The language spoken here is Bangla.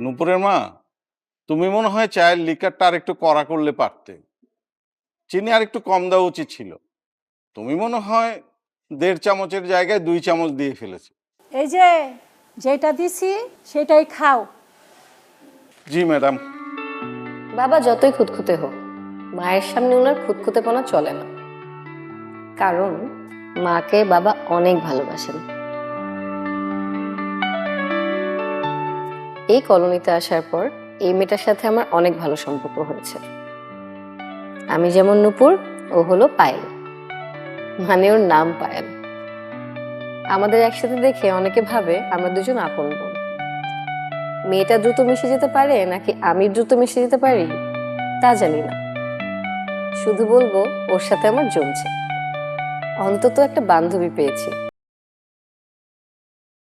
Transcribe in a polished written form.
নূপুরের মা, তুমি মনে হয় চায়ের লিকারটা আর একটু কড়া করলে পারতে। চিনি আর একটু কম দেওয়া উচিত ছিল। তুমি মনে হয় 1.5 চামচের জায়গায় 2 চামচ দিয়ে ফেলেছো। এই যে যেটা দিছি সেটাই খাও। জি ম্যাডাম। বাবা যতই খুঁতখুঁতে হোক, মায়ের সামনে ওনার খুঁতখুঁতেপনা চলে না, কারণ মাকে বাবা অনেক ভালোবাসেন। এই কলোনিতে আসার পর এই মেয়েটার সাথে আমার অনেক ভালো সম্পর্ক হয়েছে। আমি যেমন নূপুর, ও হলো পায়েল, মানে ওর নাম পায়েল। আমাদের একসাথে দেখে অনেকে ভাবে আমরা দুজন আপন বোন। মেয়েটা দ্রুত মিশে যেতে পারে নাকি আমি দ্রুত মিশে যেতে পারি তা জানি না, শুধু বলবো ওর সাথে আমার জমছে। অন্তত একটা বান্ধবী পেয়েছি